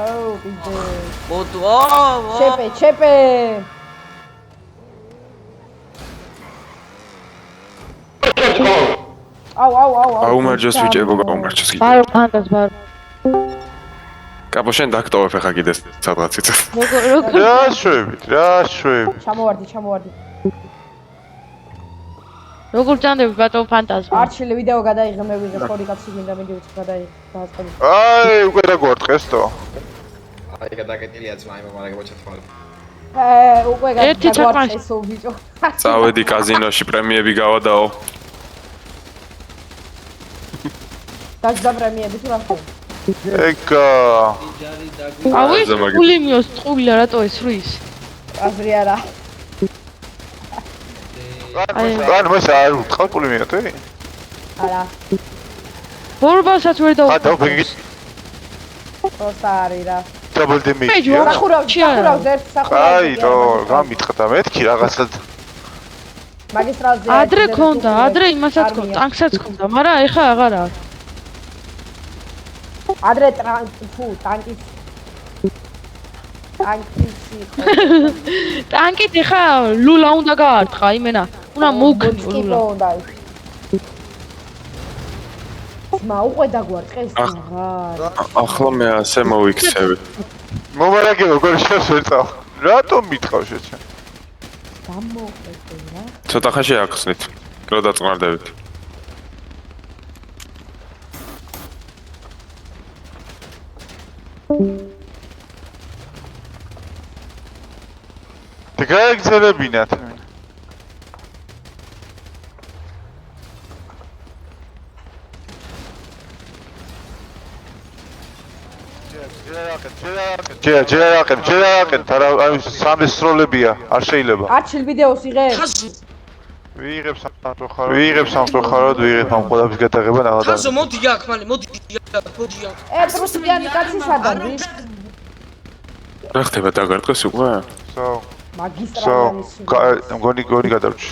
აუ ბიძე მოდო ჩეპე აუ გაუმარჯოს ვიჭებო გაუმარჯოს კიდე ბარო ფანტას ბარო კაპო შენ დაქტოვებ ხა კიდე სადღაც იცი როგორ რა შვებით ჩამოვარდი როგორ ჭანდები ბატონო ფანტაზმა არჩილ ვიდეო გადაიღე მე ვიღე ხორი კაცი მინდა მიდი უცხო გადაიღე დაასწავლე აი უკვე რა გვარტყეს თო აი გადაკეტილია ძმაი მაგრამ გოჩათვალე უკვე ერთი გადაგვარჩესო ბიჭო წავედი კაზინოში პრემიები გავადაო დაჯდა პრემიები თუ რა ხო ეგა ავი პულიმიოს წყვილა რატო ეს რის აზრი არა ან მას არ უთხარ პულიმიატი არა ბორბასაც ვერ ა დავფიქრი როსარი რა დაბლ დემი სახურავ ერთ აი თო გამიტყდა მეთქი რაღაცად მაგისტრალზე ადრე ქონდა ადრე იმასაც ქონდა ტანკსაც ქონდა მაგრამ ეხა აღარა ადრე ტანკის ტანკით ეხა ლულა უნდა გაარტყა იმენა უნდა მოგქნი ლულა უნდა მა უკვე დაგვარტყეს რა ახლა მე ასე მოვიქცევი მომარაგე როგორ შეესწავ რატომ მითხავ შეჩა დამოყეთე რა ცოტა ხანში ახსნით რო დაწყნარდებით გაიგზელებინათ ჯერაკენ არა აი სამი სროლებია არ შეიძლება არჩილ ვიდეოს იღე ვიღებ სამწუხაროდ ვიღებ ამ ყველაფრის გადაღება ნახავდა ხაზო მოდი აქ მალე მოდი აქ პრუსიანი კაცი სადარი რა ხდება დაგარტყეს უკვე მაგისტრალი გონი გადავჭი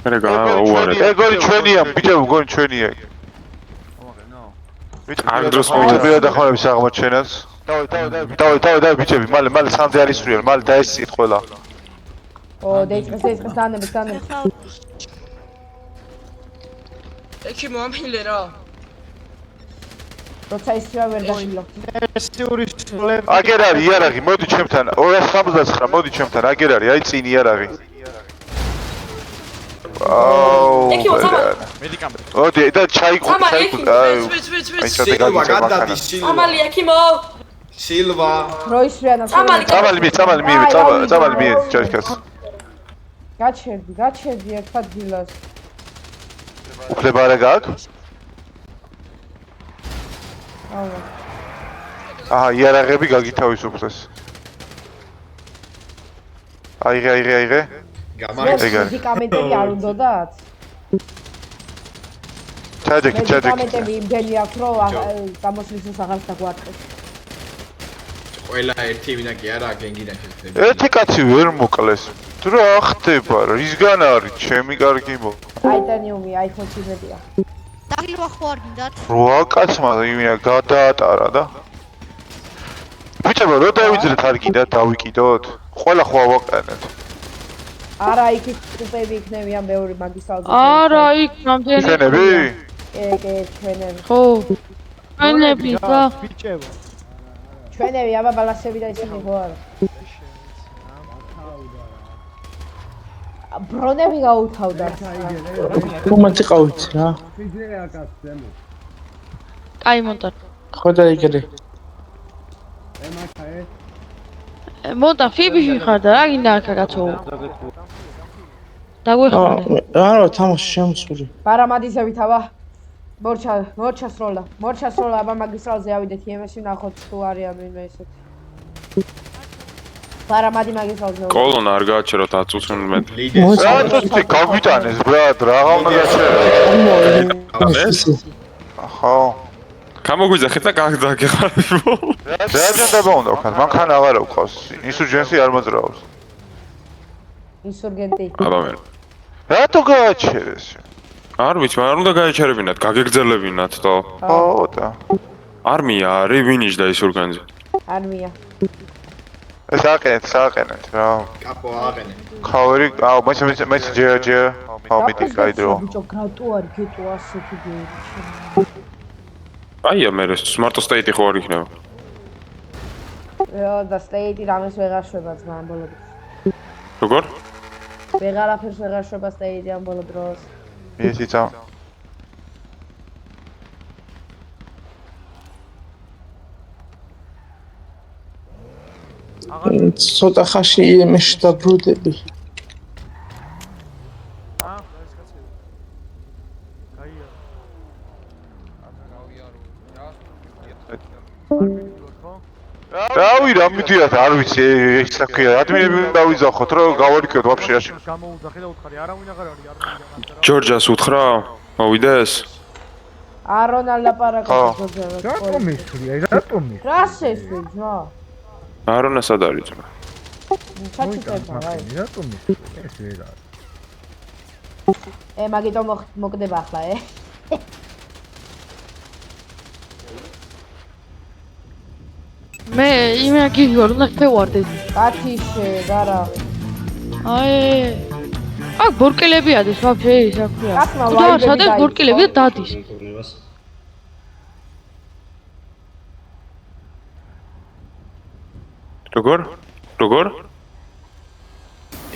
მე გაუარეთ ეგონი ჩვენია ბიჭო გონი ჩვენია არ დროს მოვიდა დახმარების აღმოჩენას დავი ბიჭები მალე სამდე არის სრიალ მალე დაესწიეთ ყველა ო დაიწყეს დანები ეკი მომფილე რა როცა ისრა ვერ დაშილო აგერ არის იარაღი მოდი ჩემთან 279 მოდი ჩემთან აგერ არის აი წინ იარაღი ეკი მოწამა მოდი და ჩაიყო აი სილვა გადადი სილვა ამალი ეკიმო სილვა რო ისრანა წამალი მie ჩაიქას გაჩერდი ერთად დილას უფლება არა გაქვს აჰა იარაღები გაგითავისუფლეს აიღე მედიკამენტები არ უნდათ ჩაჯექი მედიკამენტები იმდენი აქვს რომ გამოსვლისთვის აღარ დაგვარტყეს ყველა ერთი მინაკი არა გენგიდან შეძლებია ერთი კაცი ვერ მოკლეს თუ რა ხდება რისგან არის ჩემი კარგი მო ტაიტანიუმი აი ხოცინებია დაგილვა ხო არ გინდათ რა კაცმა იმენა გადაატარა და ბიჭებო რო დავიძრეთ არ გინდათ დავიკიდოთ ყველა ხო ავაყენეთ არა იქით ტუპები იქნებიან მეორე მაგისტრალზე არა იქ ნამდვილი ჩვენები ჩვენები ხო ჩვენები რა ჩვენები აბა ბალასები და ისინი ხო არა ბრონები გაუთავდა მომენტი ყავით რა კაი მონტა ხო დაიგე მონტა ფიბიში ხარ და რა გინდა აქ კაცო დაგვეხმარე არა თამაში შემწური პარამადისებით აბა მორჩა სროლა აბა მაგისტრალზე ავიდეთ იმესი ნახოთ თუ არიან ვინმე ესეთი პარამადი მაგისტრალზე კოლონ არ გააჩეროთ 10 წუთს მე რა გაგვიტანეს ბრატ რაღა უნდა გაჩეროთ ხო გამოგვიძახეთ და გაგდაგეხარებო რა ჯანდება უნდა ვქნათ მანქანა აღარა ვყავს ინსურგენსი არ მოძრაობს ინსურგენტი აბა მე რატო გააჩერეს არ ვიცი მაგრამ უნდა გაეჩერებინათ გაგეგრძელებინათ თო ხო და არმია არის ვინიშ და ინსურგენზე არმია. ეს აყენეთ რა. კაპო აყენე. ქავერი, აუ, მე ჯერ. აუ, მიდი გაიდრო. ბიჭო, გრატო არის, გეტო ასეთი გერი. აია მე სმარტ სტეიტი ხო არ იქნება. და სტეიტი რამეს ვეღარ შვება ძმა ამ ბოლო დროს. როგორ? ვეღარაფერს ვეღარ შვება სტეიტი ამ ბოლო დროს. ისიც ცოტა ხაში იმეში დაბრუნდები. რავი რა მიდიათ არ ვიცი ეს საქმეა ადმინები დავიძახოთ რომ გავარიქოთ ვაფშე რაში ჯორჯას უთხრა მოვიდეს არონა ლაპარაკობს გოძელა რატომ ისვრი რატომ რა შეშვი ძმა არონა სად არის ძმა ჩაჩიტება რა რატომ ეს ვერ არის მაგითო მოკდება ახლა მე იმე გიგორ უნდა შევარდეს კათიშე გარა აქ ბორკელებია დეს ვაფშე ის აქვია და სადაც ბორკელებია დადის როგორ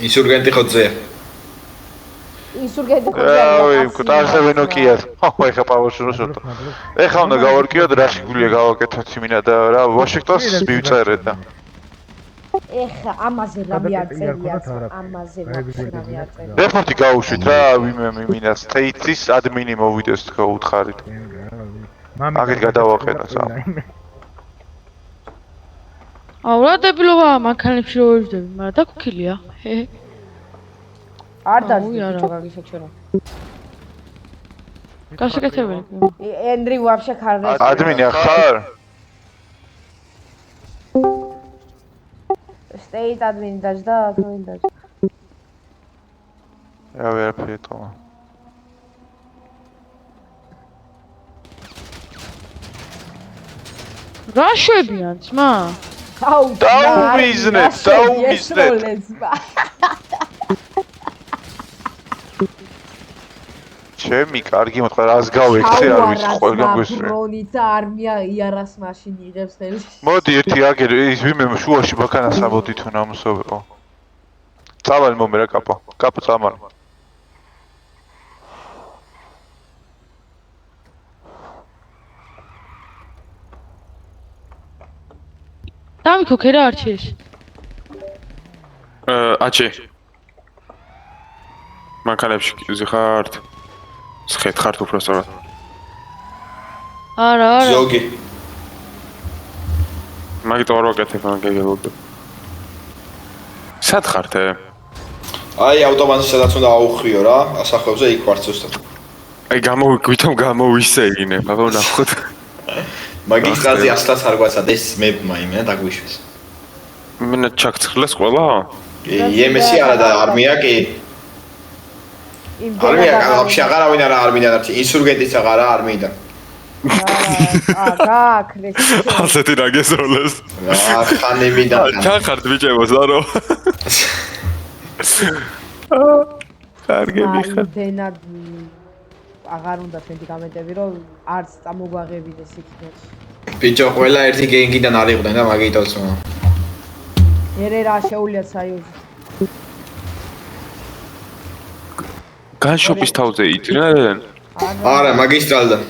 ინსურგენტი ხოძე ინსურგენტი რავი კუტარსებენო კია ხო ეხა პავოშუროსოთ ეხა უნდა გავარკიოთ რაში გულია გავაკეთოთ იმინა და რა ვაშინგტონს მივწერეთ და ეხა ამაზე რამე არ წერია ამაზე რამე არ წერია რეპორტი გაუშვით რა ვიმე მიმინა სტეიტის ადმინი მოვიდეს თქო უთხარით მაგით გადავაყენოთ აუ რა დებილობა მანქანებში რო ვიждები მაგრამ დაგუქილია არ დაძბი გაგისაჩერა გასაკეთებელი ენდრი ვაფშე ხარ ადმინი ახარ სტეიტ ადმინი დაжда თქვენ დაжда რა ვერაფერი თქო რა შვებიან ძმა აუ დაუმიზნეთ ჩემი კარგი მოთხრა რას გავექცე არ ვიცი ყველგან გვესწრე რონიც არმია იარას მაშინ იღებს ხელში მოდი ერთი აგერ ის ვიმე შუაში ბაქანას ამოდი თუ ნამოსოვეო წავალი მომე რა კაპო წამალი დამიქოქე რა არჩიეს აჩი მანქანებში ვიზიხართ სხეთ ხართ უფრო სწორად არა ზოგი მაგით არ ვაკეთებ ან გეგებოდ სად ხართ აი ავტომატში სადაც უნდა აუხრიო რა ასახლებზე იქ ვარ ზუსტად აი ვითომ გამოვისეინე აბა ნახოთ მაგისტრალზე 100-ს არ გვაცადეს მე მაიმე დაგვიშვეს მენა ჩაქცხრლეს ყველა იმესი არა და არმია კი არმია ვაფშე აღარავინ არა არმიდან არჩი ინსურგენტიც აღარა არმიდან გააქრეს ასეთი რა გესროლეს რა ხანებიდან ჩახართ ბიჭებოს არო კარგი მიხარ დენად აღარ უნდა სენტიმენტები რომ არც წამოგვაღებიდეს იქიდან ბიჭო ყველა ერთი გენგიდან არიყვნენ და მაგიტოს ერე რა შეულიათ საიუზი განშოპის თავზე იძრენ არა მაგისტრალდან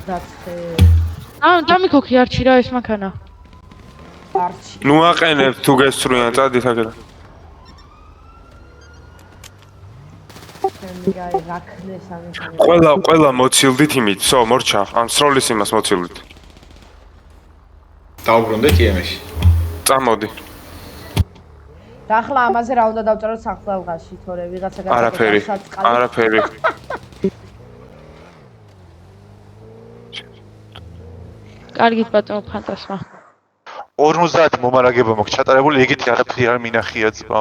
დაცხე დამიქოქი არჩი რა ეს მანქანა არჩი ნუ აყენებ თუ გესწრიან წადი საკეთა ყველა მოცილდით იმით სო მორჩა ან სროლის იმას მოცილდით დაუბრუნდეთ იმეში წამოდი და ახლა ამაზე რა უნდა დავწეროთ სახლალღაში თორე ვიღაცა არაფერი კარგით ბატონო ფანტასმა 50 მომარაგება მაქვს ჩატარებული ეგეთი არაფერი არ მინახია ძმა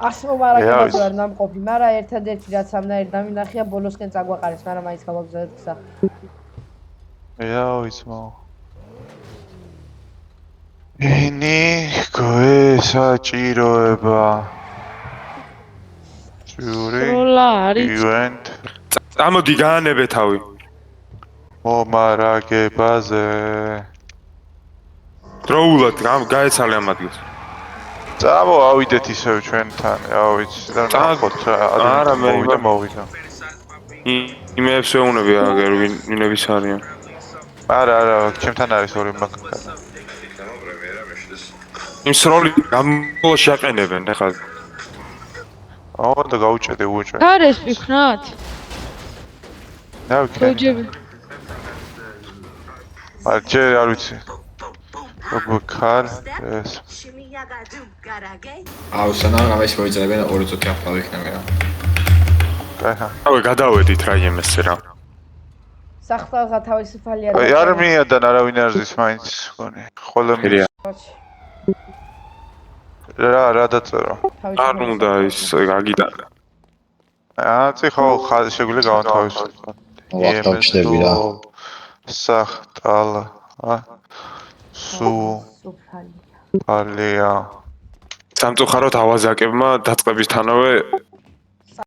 100 მომარაგება არ დამყოფი მაგრამ ერთადერთი რაც ამნაირ დამინახია ბოლოსკენ წაგვაყარეს მაგრამ მაინც გავაგზავნეთ გზა იაოიცმო. ინი გვესაჭიროება. ჟური. სროლა არის. ივენთ. წამოდი გაანებე თავი. მომარაგებაზე. დროულად გაეცალე ამ ადგილს. წამო ავიდეთ ისევ ჩვენთან, რა ვიცი, და ნახოთ რა. არა, მე მოვიდა. იმეებს ვეუნები აგერ ვინების არიან. არა, ჩემთან არის ორი მაგალითად. იმ სროლი გამბოლოში აყენებენ ახლა. აუ და გაუჭედე უეჭვე. გარეს ვიქნათ? დავიქნე. გოჯები. ჯერ არ ვიცი. ობქარ ეს. აუ სანამ ამას მოიწერებენ ორი წუთი აფლა ვიქნები რა. კაი. ავე გადავედით რაიმეს რა. სახტალღა თავისუფალი აი არმიადან არავინ არ ზის მაინც გონი. ხოლო რა დაწერო? არ უნდა ის აგიტანა. აცი ხო შეგვიძლია გავანთავისუფლო. ვახტავჭდები რა. სახტალა. სუფალია. სამწუხაროდ ავაზაკებმა დაწყებისთანავე